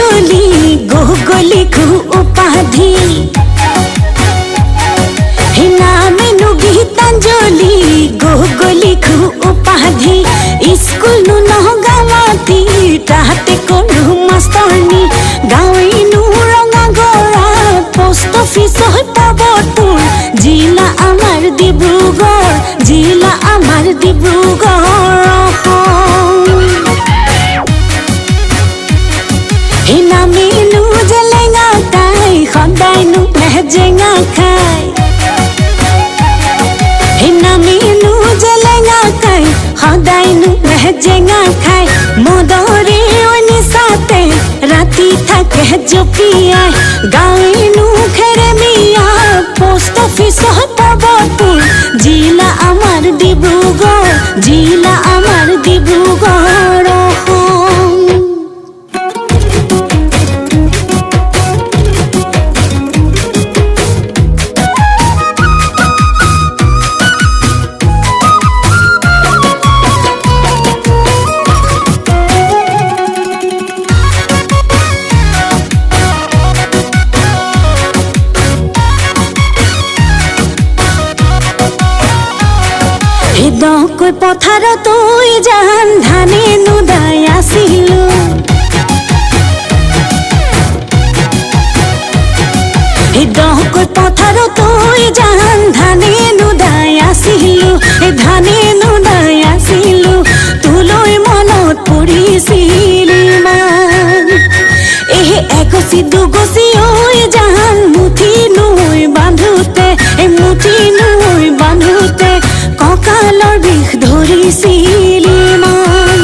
গীতাঞ্জলি গলি খু উপাধি হে নামেনু গীতাঞ্জলি গলি খু উপাধি স্কুল নু নগামাতি তাহাতে কৰো মাষ্টৰনি গাঁৱইনু ৰঙা গৰা পোষ্ট অফিচ হৈ পাবতুৰ জিলা আমাৰ ডিব্ৰুগড় জিলা আমাৰ ডিব্ৰুগড় হে নামেনু জেলেঙা তাই সদায়নো মেজেঙা খাই হে নামেনু জেলেঙা খাই সদায়নো মেজেঙা খাই মদৰে নিচাতে ৰাতি থাকে জপিয়াই গাঁৱইনু খেৰেমিয়া পোষ্ট অফিচ পাবতুৰ জিলা আমাৰ ডিব্ৰুগড় জিলা আমাৰ ডিব্ৰুগড় দকৈ পথাৰত জান ধানে নুদাই আছিলো দকৈ পথাৰত জান ধানে নুদাই আছিলো ধানে নুদাই আছিলো তোলৈ মনত পৰিছিল ইমান এগছি দুগছি জান মুঠি নৈ বান্ধোতে মুঠি নৈ বান্ধোতে কঁকালৰ বিষ ধৰিছিল ইমান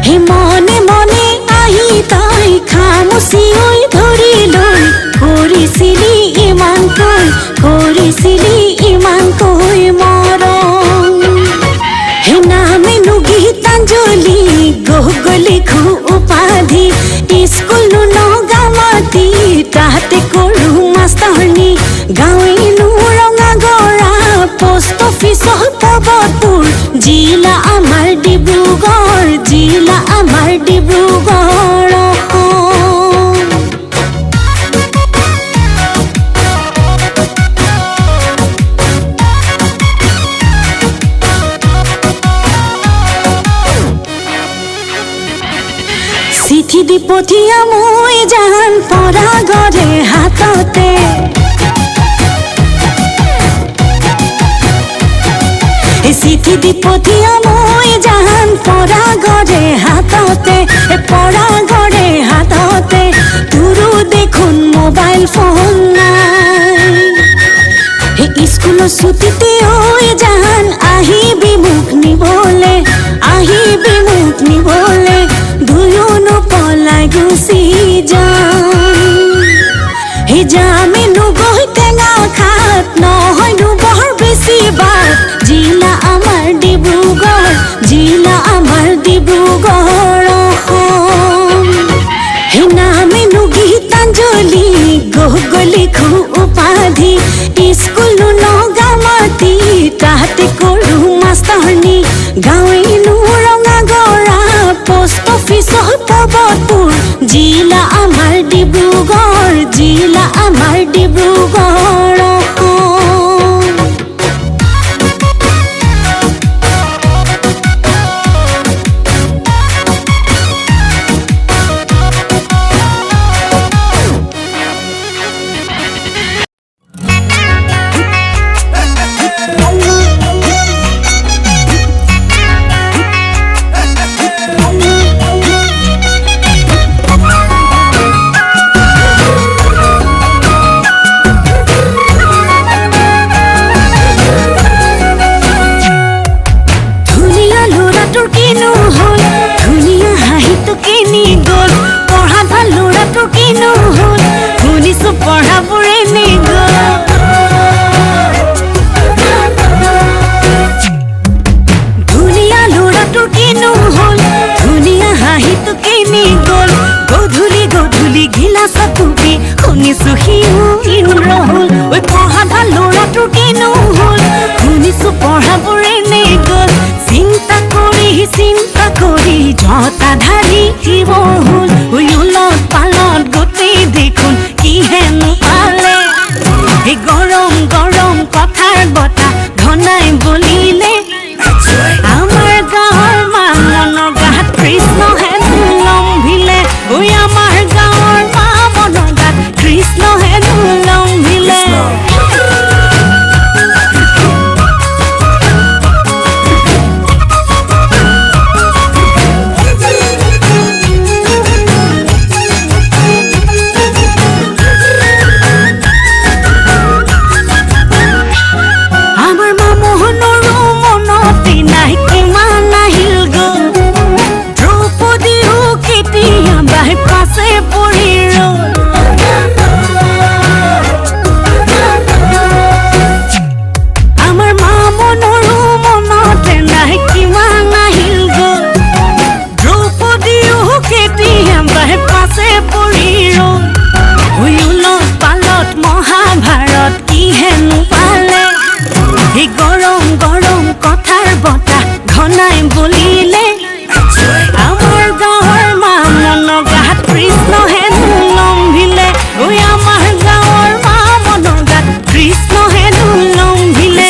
হে মনে মনে আহি তাই খামুচি ধৰি লৈ কৰিছিলি ইমানকৈ মৰম হে নামেনু গীতাঞ্জলি গলি খু উপাধি স্কুল নু নগামাতি তাহাতে কৰো মাষ্টৰনি গাঁৱইনু ৰঙা গৰা পোষ্ট অফিচ পাবতুৰ জিলা আমাৰ ডিব্ৰুগড় জিলা আমাৰ ডিব্ৰুগড় চিঠি দি পঠিয়া মই জান পৰা গৰে হাততে চিঠি দি পঠিয়া মই জান পৰা গৰে হাততে তোৰো দেখোন মোবাইল ফোন নাই স্কুলৰ ছুটিতে জান আহিবি মোক নিবলে দুয়োনো পলাই গুচি যামেনু গৈ টেঙা খাত নহয়নো বৰ বেছি বাট জিলা আমাৰ ডিব্ৰুগড় জিলা আমাৰ ডিব্ৰুগড় হে নামেনু গীতাঞ্জলি গলি খু উপাধি স্কুল নু নগামাতি তাহাতে কৰো মাষ্টৰনি গাঁৱইনু ৰঙা গৰা পোষ্ট অফিচ পাবতুৰ জিলা আমাৰ ডিব্ৰুগড় জিলা আমাৰ ডিব্ৰুগড় চিন্তা কৰি জতা ধাৰি জীৱন হেনো পালে এই গৰম গৰম কথাৰ বতাহ ঘনাই বলিলে আমাৰ গাঁৱৰ মনৰ গাত কৃষ্ণ হেনো লম্ভিলে ঐ আমাৰ গাঁৱৰ মনৰ গাত কৃষ্ণ হেনো লম্ভিলে মহাভাৰত কি হেনো পালে এই গৰম গৰম কথাৰ বতাহ ঘনাই বলিলে আমাৰ গাঁৱৰ মনৰ গাত কৃষ্ণ হেনো লম্ভিলে ঐ আমাৰ গাঁৱৰ মনৰ গাত কৃষ্ণ হেনো লম্ভিলে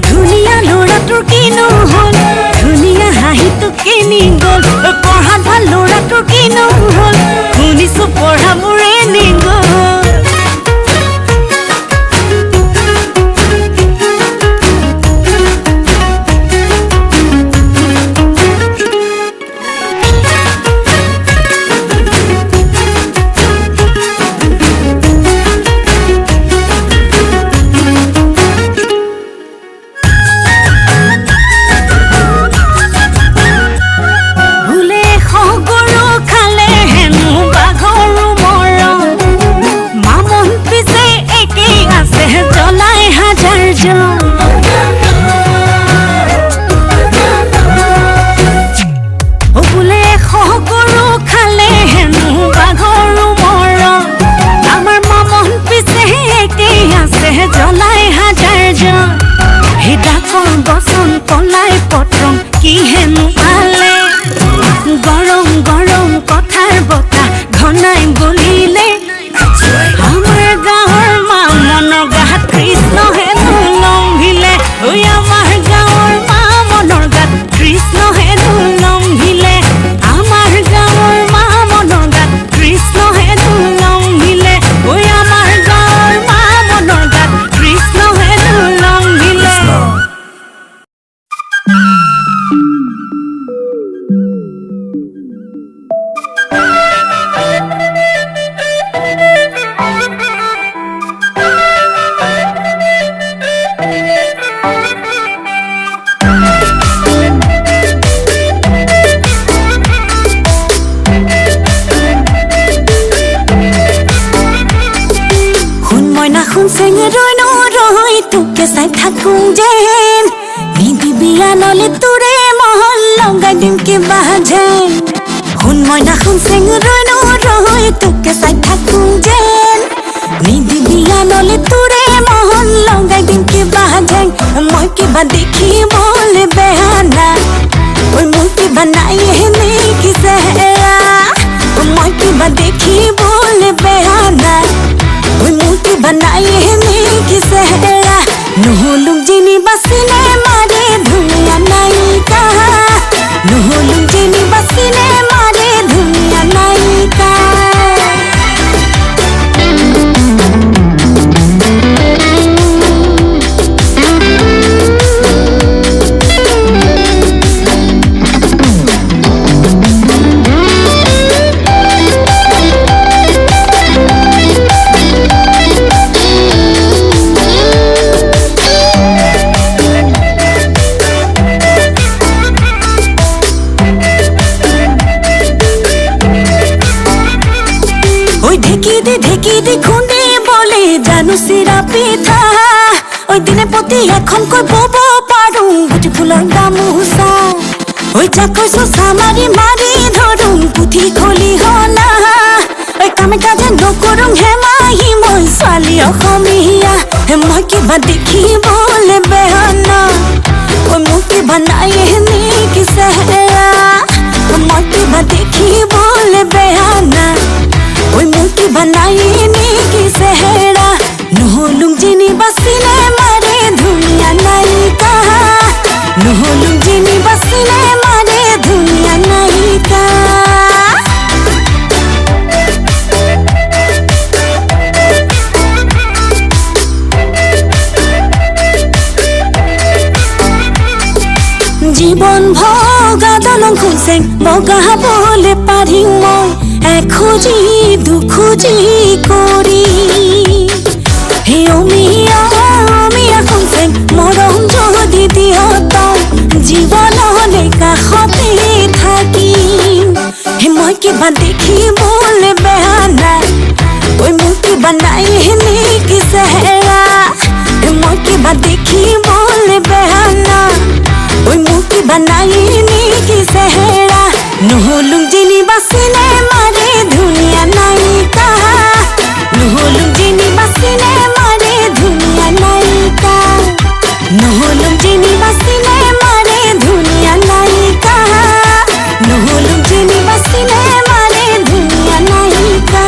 ধুনীয়া ল'ৰাটোৰ কিনো হ'ল ধুনীয়া হাঁহিটো কিনি গ'ল পঢ়াত ভাল ল'ৰাটোৰ কিনো হ'ল শুনিছো পঢ়াবোৰে নি গ'ল বচন কলাই পত্ৰং কি হেনো পালে গৰম গৰম কথাৰ বতাহ ঘনাই বলিলে আমাৰ গাঁৱৰ মনৰ গাত কৃষ্ণ হেনো লম্ভিলে ঐ আমাৰ গাঁৱৰ মনৰ গাত কৃষ্ণ হেনো লম্ভিলে আমাৰ গাঁৱৰ মনৰ গাত কৃষ্ণ হেনো লম্ভিলে ঐ আমাৰ গাঁৱৰ মনৰ গাত কৃষ্ণ হেনো লম্ভিলে শুন চেঙেৰৈ নৰৈ তোকে চাই থাকোঁ যেন নিদিবি আনলে তোৰে মহল লগাই দিম কিবা যেন শুন মইনা শুন চেঙেৰৈ নৰৈ তোকে চাই থাকোঁ যেন নিদিবি আনলে তোৰে মহল লগাই দিম কিবা যেন মই কিবা দেখিবলৈ বেয়া নাই ঐ মোৰ কিবা নাই নেকি চেহেৰা মই কিবা দেখিবলৈ বেয়া নাই ঐ মোৰ কিবা নাই নেকি চেহেৰা নহ'লো যেনিবা চিনেমাৰে ধুনীয়া নায়িকা নহ'লো যেনিবা চিনেমাৰে ধুনীয়া নায়িকা ঢেকি দি খুন্দি বলে জানো চিৰা পিঠা ওই দিনে প্ৰতি এখনকৈ বব পাৰোঁ গুটি ফুলৰ গামোচা ওই চাকৈ চোচা মাৰি মাৰি ধৰোঁ পুথি খলি হলা ওই কামে কাজে নকৰোঁ হেমাহি মই ছোৱালী অসমীয়া মই কিবা দেখিবলৈ বেয়া না ওই মোক কিবা নাই নেকি চেহেৰা মই কিবা দেখিবলৈ বেয়া না ঐ মোৰ কিবা নাই নেকি জীৱন ভগা দলং খুঁজেং বগাবলে পাৰিম মই এখোজি দুখোজি কৰি হে অমিয়া অমিয়া খুঁজেং মৰম যদি দিয় তই জীৱনলে কাষতে থাকিম হে মই কিবা দেখিবলে বেয়া নাই ঐ মোক কিবা নাই নেকি চেহেৰা হে মই কিবা দেখিবলে বেয়া নাই ঐ মোক কিবা নাই নেকি চেহেৰা নহ'লো যেনিবা চিনেমাৰে ধুনীয়া নায়িকা নহ'লো যেনিবা চিনেমাৰে ধুনীয়া নায়িকা নহ'লো যেনিবা চিনেমাৰে ধুনীয়া নায়িকা নহ'লো যেনিবা চিনেমাৰে ধুনীয়া নায়িকা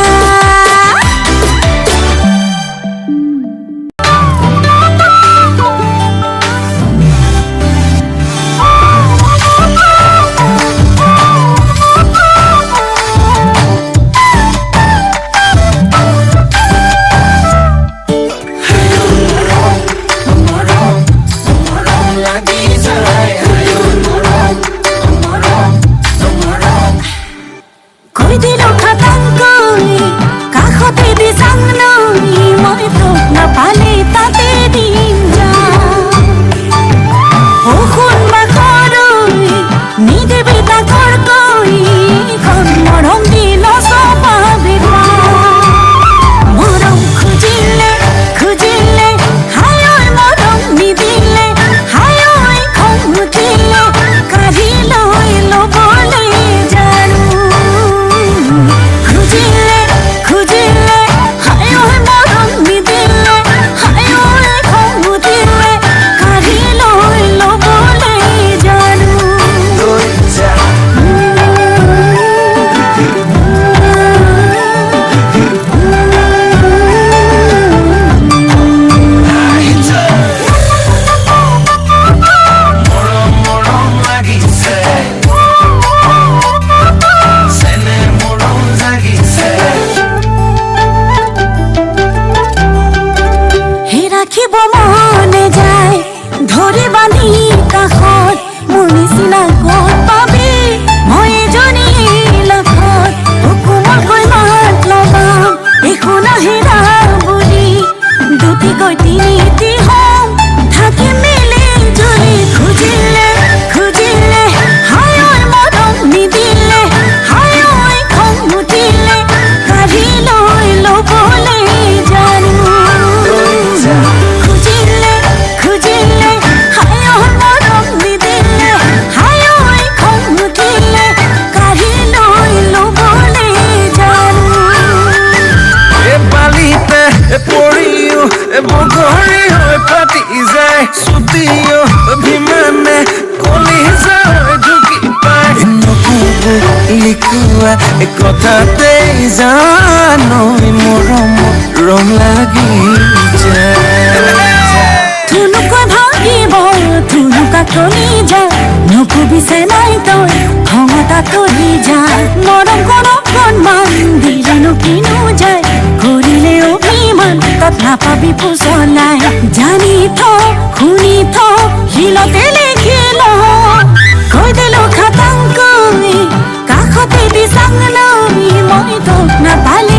কথাতে জানো মৰম ৰং লাগি থুনুকৈ ভাঙিব থুনুকা কলি যা নকবিছে নাই তই ক্ষমতা কৰি যা মৰম অকণমান দিলেনো কিনো যায় কৰিলে অভিমান তাত নাপাবি পুচলাই জানি থ শুনি থ শিলতে লিখি ল কৈ দিলো খাটাংকৈ কাষতে দি চাংলৈ মই তোক নাপালে